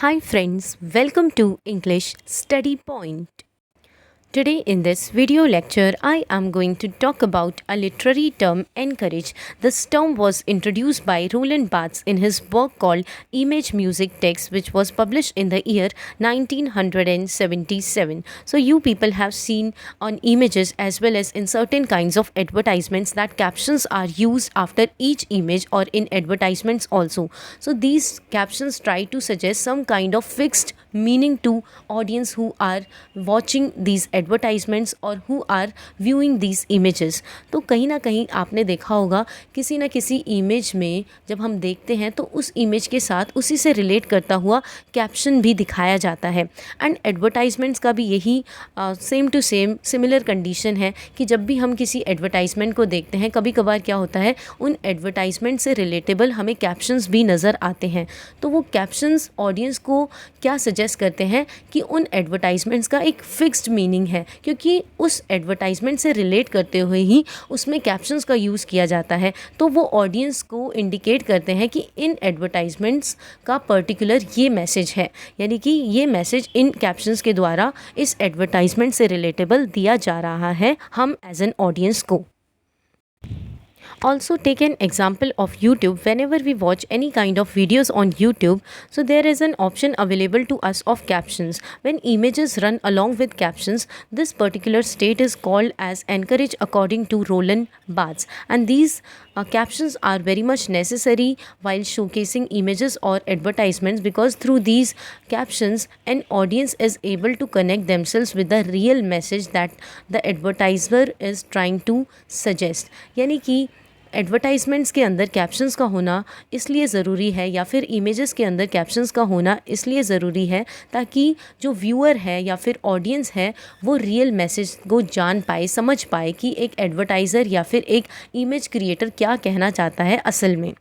Hi friends, welcome to English Study Point. Today in this video lecture, I am going to talk about a literary term, encourage. This term was introduced by Roland Barthes in his work called Image Music Text, which was published in the year 1977. So you people have seen on images as well as in certain kinds of advertisements that captions are used after each image or in advertisements also. So these captions try to suggest some kind of fixed meaning to audience who are watching these advertisements और who are viewing these images. तो कहीं ना कहीं आपने देखा होगा किसी न किसी इमेज में जब हम देखते हैं तो उस इमेज के साथ उसी से रिलेट करता हुआ कैप्शन भी दिखाया जाता है। एंड एडवर्टाइजमेंट्स का भी यही same to same similar condition है कि जब भी हम किसी एडवर्टाइजमेंट को देखते हैं कभी कभार क्या होता है उन एडवर्टाइजमेंट से रिलेटेबल हमें कैप्शंस भी नज़र आते हैं। तो वो कैप्शंस ऑडियंस को क्या सजेस्ट करते हैं कि उन एडवर्टाइजमेंट्स का एक फिक्स्ड मीनिंग है, क्योंकि उस एडवर्टाइजमेंट से रिलेट करते हुए ही उसमें कैप्शंस का यूज़ किया जाता है। तो वो ऑडियंस को इंडिकेट करते हैं कि इन एडवर्टाइजमेंट्स का पर्टिकुलर ये मैसेज है, यानी कि ये मैसेज इन कैप्शंस के द्वारा इस एडवर्टाइजमेंट से रिलेटेबल दिया जा रहा है हम एज एन ऑडियंस को। Also take an example of YouTube. Whenever we watch any kind of videos on YouTube, so there is an option available to us of captions. When images run along with captions, this particular state is called as encourage according to Roland Barthes, and these captions are very much necessary while showcasing images or advertisements, because through these captions an audience is able to connect themselves with the real message that the advertiser is trying to suggest। यानी कि advertisements के अंदर captions का होना इसलिए ज़रूरी है या फिर इमेजेस के अंदर कैप्शंस का होना इसलिए ज़रूरी है ताकि जो व्यूअर है या फिर ऑडियंस है वो रियल मैसेज को जान पाए, समझ पाए कि एक एडवर्टाइज़र या फिर एक इमेज क्रिएटर क्या कहना चाहता है असल में।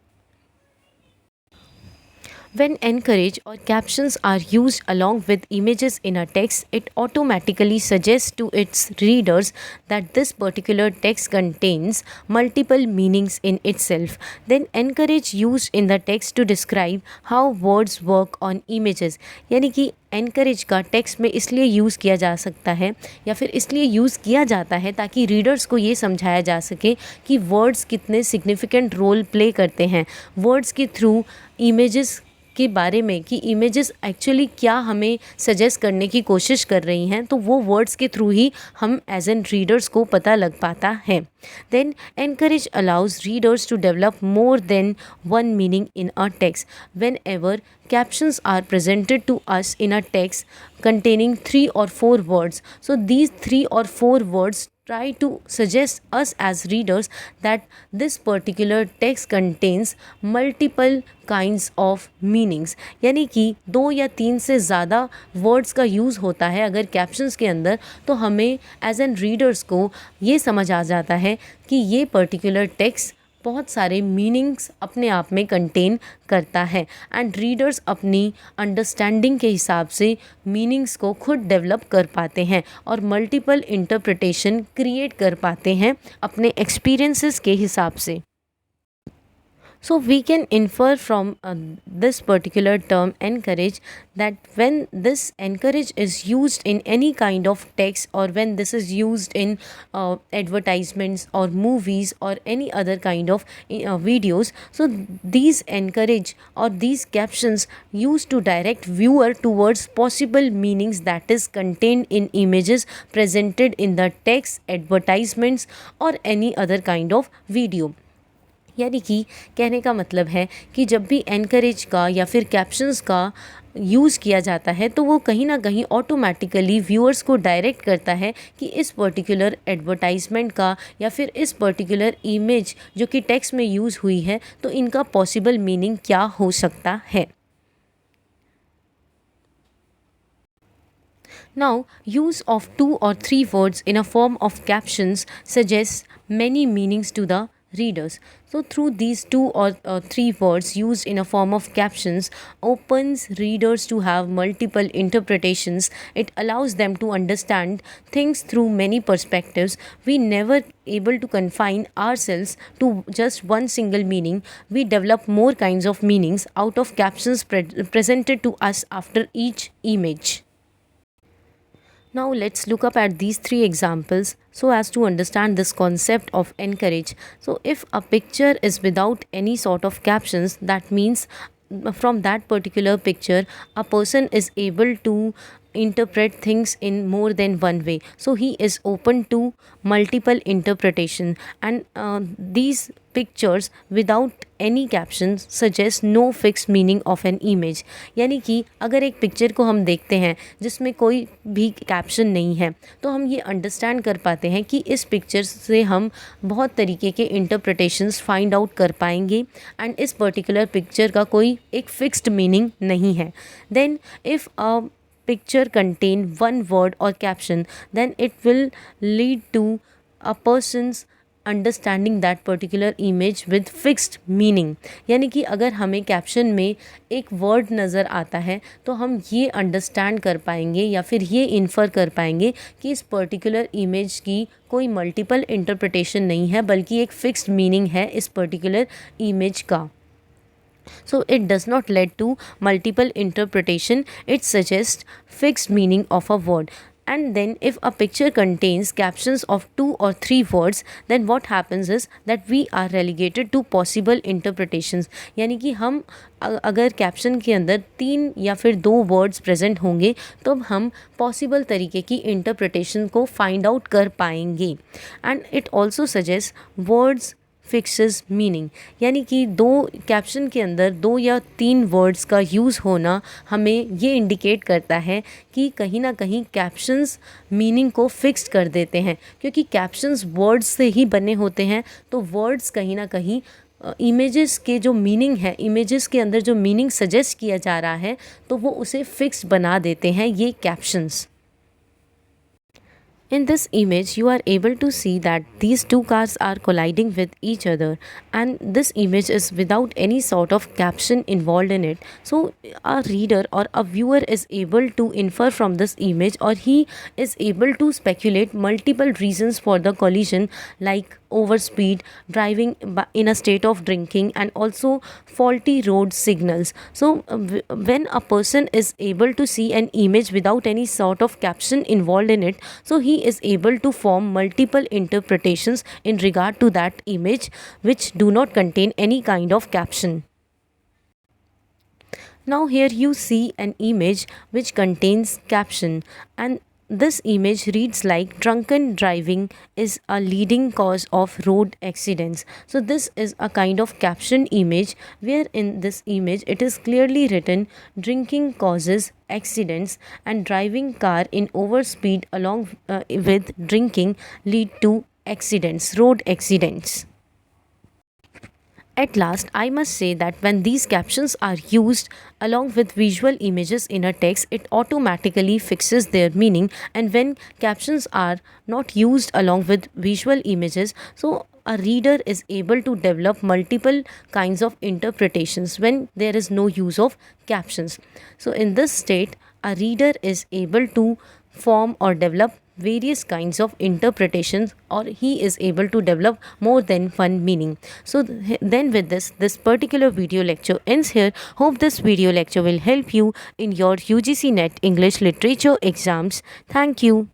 When encourage or captions are used along with images in a text, it automatically suggests to its readers that this particular text contains multiple meanings in itself. Then encourage used in the text to describe how words work on images, यानी कि encourage का text में इसलिए use किया जा सकता है या फिर इसलिए यूज़ किया जाता है ताकि रीडर्स को ये समझाया जा सके कि वर्ड्स कितने सिग्निफिकेंट रोल प्ले करते हैं वर्ड्स के थ्रू इमेजेस के बारे में, कि इमेजेस एक्चुअली क्या हमें सजेस्ट करने की कोशिश कर रही हैं, तो वो वर्ड्स के थ्रू ही हम एज एन रीडर्स को पता लग पाता है। Then encourage allows readers to develop more than one meaning in a text. Whenever captions are presented to us in a text containing 3 or 4 words, so these 3 or 4 words try to suggest us as readers that this particular text contains multiple kinds of meanings। यानी कि 2 या 3 से ज़्यादा words का use होता है अगर captions के अंदर, तो हमें एज एन रीडर्स को ये समझ आ जाता है कि ये पर्टिकुलर टेक्स्ट बहुत सारे मीनिंग्स अपने आप में कंटेन करता है एंड रीडर्स अपनी अंडरस्टैंडिंग के हिसाब से मीनिंग्स को खुद डेवलप कर पाते हैं और मल्टीपल इंटरप्रिटेशन क्रिएट कर पाते हैं अपने एक्सपीरियंसेस के हिसाब से। So we can infer from this particular term encourage that when this encourage is used in any kind of text or when this is used in advertisements or movies or any other kind of videos, so these encourage or these captions used to direct viewer towards possible meanings that is contained in images presented in the text, advertisements or any other kind of video। यानी कि कहने का मतलब है कि जब भी encourage का या फिर कैप्शंस का यूज़ किया जाता है तो वो कहीं ना कहीं ऑटोमेटिकली व्यूअर्स को डायरेक्ट करता है कि इस पर्टिकुलर एडवर्टाइजमेंट का या फिर इस पर्टिकुलर इमेज जो कि टेक्स्ट में यूज़ हुई है तो इनका पॉसिबल मीनिंग क्या हो सकता है। Now, use of 2 or 3 words in a form of captions suggests many meanings to the readers. So through these two or three words used in a form of captions opens readers to have multiple interpretations. It allows them to understand things through many perspectives. We never able to confine ourselves to just one single meaning. We develop more kinds of meanings out of captions presented to us after each image. Now let's look up at these three examples so as to understand this concept of encourage. So if a picture is without any sort of captions, that means from that particular picture a person is able to interpret things in more than one way. So he is open to multiple interpretation, and these pictures without any captions suggest no fixed meaning of an image. यानी कि अगर एक picture को हम देखते हैं जिसमें कोई भी कैप्शन नहीं है तो हम ये अंडरस्टैंड कर पाते हैं कि इस पिक्चर से हम बहुत तरीके के इंटरप्रिटेशंस फाइंड आउट कर पाएंगे, एंड इस पर्टिकुलर पिक्चर का कोई एक फिक्स्ड मीनिंग नहीं है. Then if a picture contain one word or caption, then it will lead to a person's understanding that particular image with fixed meaning. यानी कि अगर हमें कैप्शन में एक वर्ड नज़र आता है तो हम ये अंडरस्टैंड कर पाएंगे या फिर ये इन्फर कर पाएंगे कि इस पर्टिकुलर इमेज की कोई मल्टीपल इंटरप्रिटेशन नहीं है बल्कि एक फिक्स्ड मीनिंग है इस पर्टिकुलर इमेज का. So it does not lead to multiple interpretation, it suggests fixed meaning of a word. And then if a picture contains captions of 2 or 3 words, then what happens is that we are relegated to possible interpretations. यानी कि हम अगर caption के अंदर 3 या फिर 2 words present होंगे तो हम पॉसिबल तरीके की इंटरप्रिटेशन को फाइंड आउट कर पाएंगे. And it also suggest words fixes meaning. यानी कि दो कैप्शन के अंदर 2 या 3 वर्ड्स का यूज़ होना हमें ये इंडिकेट करता है कि कहीं ना कहीं कैप्शंस मीनिंग को फिक्स्ड कर देते हैं, क्योंकि कैप्शंस वर्ड्स से ही बने होते हैं. तो वर्ड्स कहीं ना कहीं इमेजेस के जो मीनिंग है, इमेजेस के अंदर जो मीनिंग सजेस्ट किया जा रहा है तो वो उसे फिक्स्ड बना देते हैं ये captions. In this image, you are able to see that these two cars are colliding with each other, and this image is without any sort of caption involved in it. So a reader or a viewer is able to infer from this image, or he is able to speculate multiple reasons for the collision, like overspeed, driving in a state of drinking, and also faulty road signals. So when a person is able to see an image without any sort of caption involved in it, so he is able to form multiple interpretations in regard to that image which do not contain any kind of caption. Now here you see an image which contains caption, and this image reads like drunken driving is a leading cause of road accidents. So this is a kind of caption image where in this image it is clearly written drinking causes accidents and driving car in overspeed along with drinking lead to accidents, road accidents. At last, I must say that when these captions are used along with visual images in a text, it automatically fixes their meaning. And when captions are not used along with visual images, so a reader is able to develop multiple kinds of interpretations when there is no use of captions. So in this state, a reader is able to form or develop various kinds of interpretations, or he is able to develop more than one meaning. So then with this particular video lecture ends here. Hope this video lecture will help you in your UGC NET English Literature exams. Thank you.